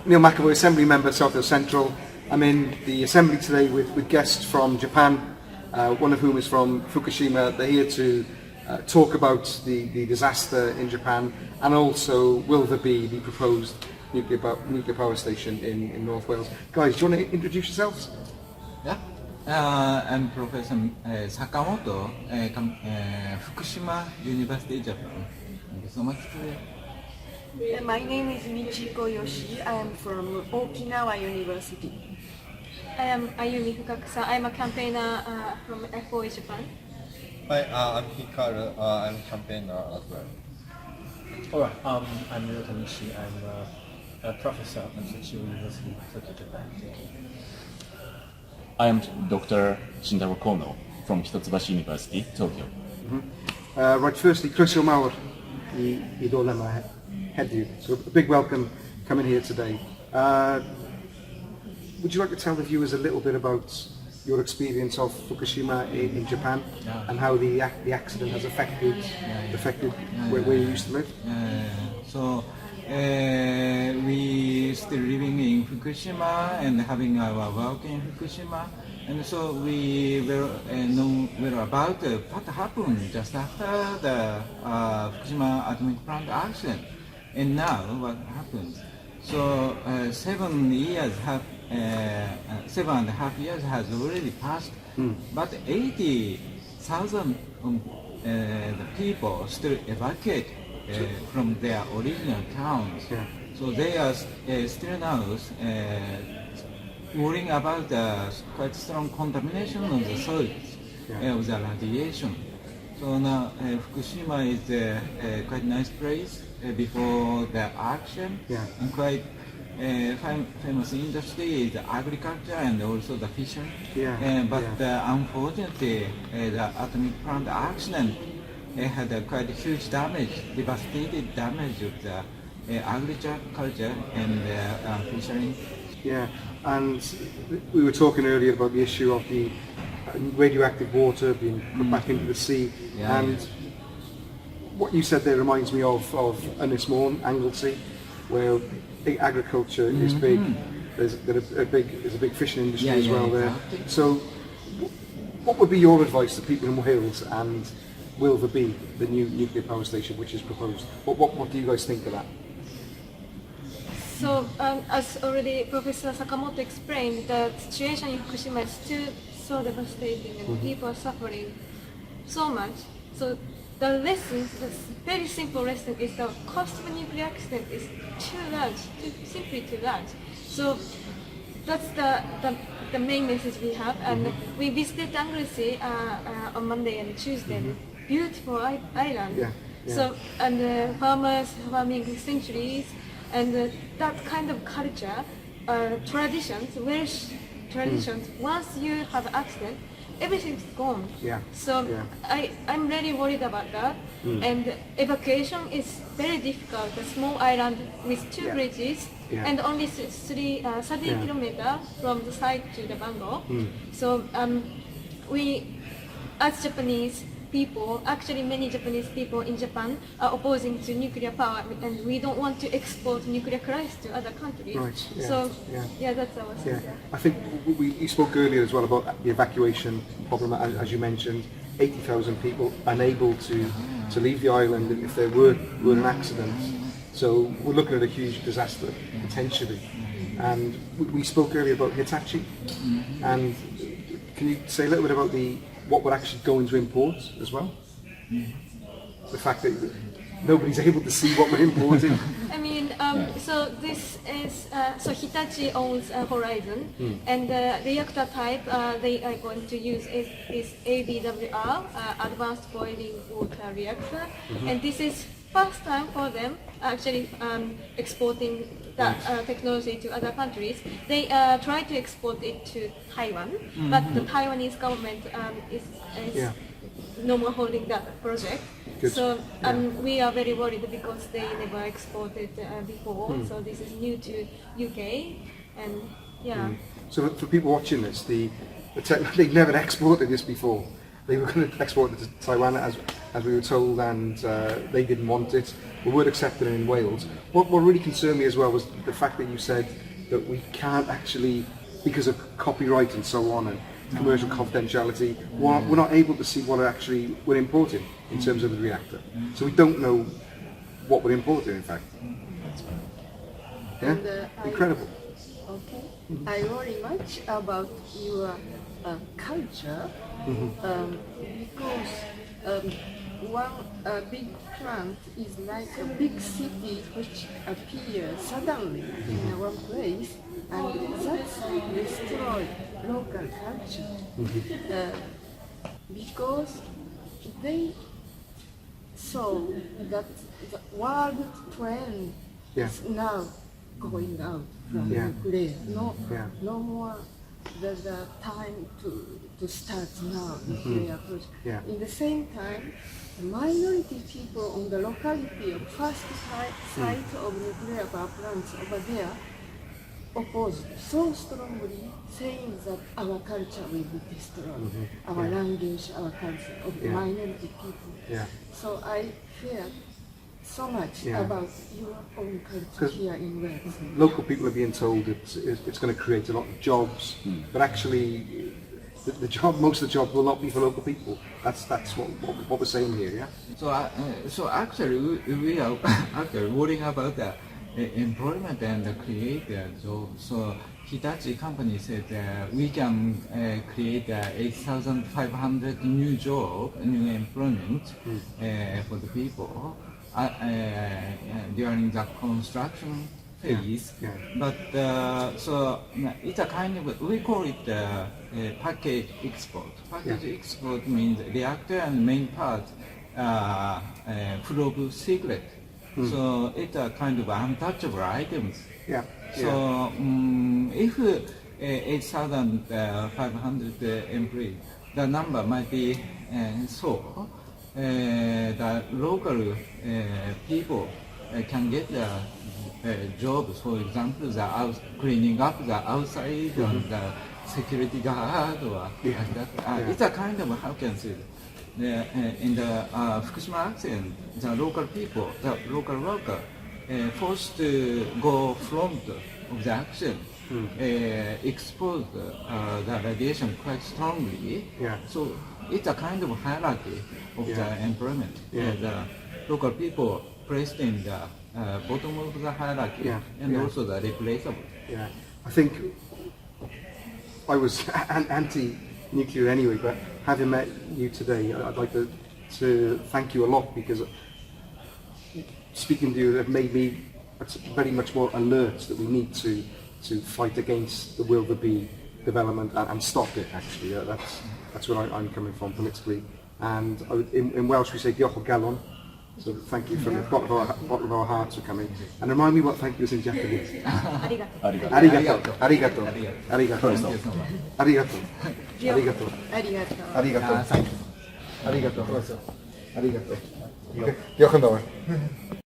Neil McEvoy, Assembly Member, South Wales Central. I'm in the Assembly today with guests from Japan, one of whom is from Fukushima. They're here to talk about the disaster in Japan, and also will there be the proposed nuclear power station in North Wales. Guys, do you want to introduce yourselves? Yeah, I'm Professor Sakamoto, Fukushima University, Japan. Thank you so much. My name is Michiko Yoshi. I am from Okinawa University. I am Ayumi Fukakusa. I am a campaigner from FOA Japan. Hi, I'm Hikaru. I'm a campaigner as well. Alright, I'm Ryo Tanishi. I'm a professor at Anglesey University, Tokyo, Japan. I am Dr. Shintaro Kono from Hitotsubashi University, Tokyo. Right, firstly, Croeso Mawr I Dolema Heddiw. So a big welcome coming here today. Would you like to tell the viewers a little bit about your experience of Fukushima in Japan and how the accident has affected where you used to live? So we still living in Fukushima and having our work in Fukushima, and so we will know about what happened just after the Fukushima atomic plant accident, and now what happened. So 7.5 years has already passed, but 80,000 the people still evacuate from their original towns. Yeah. So they are still now worrying about the quite strong contamination of the soil of the radiation. So now Fukushima is a quite nice place before the action, and quite famous industry is the agriculture and also the fishing. But unfortunately, the atomic plant accident had a quite huge damage, devastated damage of the agriculture and fishery. Yeah, and we were talking earlier about the issue of the radioactive water being put back into the sea, what you said there reminds me of Anglesey, Anglesey, where agriculture is big. There's a big fishing industry as well there. Exactly. So, what would be your advice to people in Wales, and will there be the new nuclear power station which is proposed? What do you guys think of that? So, as already Professor Sakamoto explained, the situation in Fukushima is still so devastating and people are suffering so much. So, the very simple lesson is the cost of a nuclear accident is too large, simply too large. So, that's the main message we have. And we visited Anglesey on Monday and Tuesday. Beautiful island. So, and farmers farming centuries, and that kind of culture, traditions, Welsh traditions. Once you have an accident, everything's gone. So I'm really worried about that. And evacuation is very difficult. A small island with two bridges and only 30 kilometers from the site to the Bangor. So we, as Japanese people, actually many Japanese people in Japan are opposing to nuclear power, and we don't want to export nuclear crisis to other countries. So that's our sense. I think you spoke earlier as well about the evacuation problem, as you mentioned. 80,000 people unable to leave the island if there were an accident. So we're looking at a huge disaster potentially. And we spoke earlier about Hitachi, and can you say a little bit about what we're actually going to import as well? The fact that nobody's able to see what we're importing. I mean, so this is, so Hitachi owns Horizon, and the reactor type they are going to use is ABWR, Advanced Boiling Water Reactor, and this is first time for them actually exporting that technology to other countries. They try to export it to Taiwan, but the Taiwanese government is no more holding that project. So we are very worried because they never exported before. So this is new to UK, and So for people watching this, they've never exported this before. they were going to export it to Taiwan as we were told, and they didn't want it. We weren't accepted in Wales. What really concerned me as well was the fact that you said that we can't actually, because of copyright and so on and commercial confidentiality, we're not able to see what actually we're importing in terms of the reactor. So we don't know what we're importing, in fact. Yeah? And, Incredible. Okay. I worry much about your culture because one big plant is like a big city which appears suddenly in one place, and that's destroy local culture because they saw that the world trend is now going out from nuclear. No more the time to start now nuclear project. In the same time, the minority people on the locality of first site of nuclear power plants over there opposed so strongly, saying that our culture will be destroyed, our language, our culture of minority people. So I fear so much about your own culture here in Wales. Local people are being told it's going to create a lot of jobs, but actually the job, most of the jobs will not be for local people. That's what we're saying here, yeah? So actually we are actually worrying about the employment and create the jobs. So Hitachi company said we can create 8,500 new jobs, new employment for the people during the construction phase. But so it's a kind of, we call it package export. Package export means reactor and main part full of secret. So it's a kind of untouchable items. So if 8,500 employees, the number might be so the local people can get the jobs. For example, the cleaning up the outside and the security guard or like that. It's a kind of, how can I say it? In the Fukushima accident, the local people, the local worker, forced to go front of the action, exposed the radiation quite strongly. So it's a kind of hierarchy of the employment. The local people placed in the bottom of the hierarchy, and also the replaceable. I think I was anti-nuclear anyway, but having met you today, I'd like to thank you a lot, because speaking to you have made me very much more alert that we need to fight against the will to be development and stop it, actually. That's where I'm coming from politically. And in Welsh we say diolch o galon, so thank you from the bottom of our hearts for coming. And remind me what thank you is in Japanese. Arigato. Arigato. Arigato. Arigato. Arigato. Arigato. Arigato. Arigato. Arigato. Arigato. Diolch yn fawr.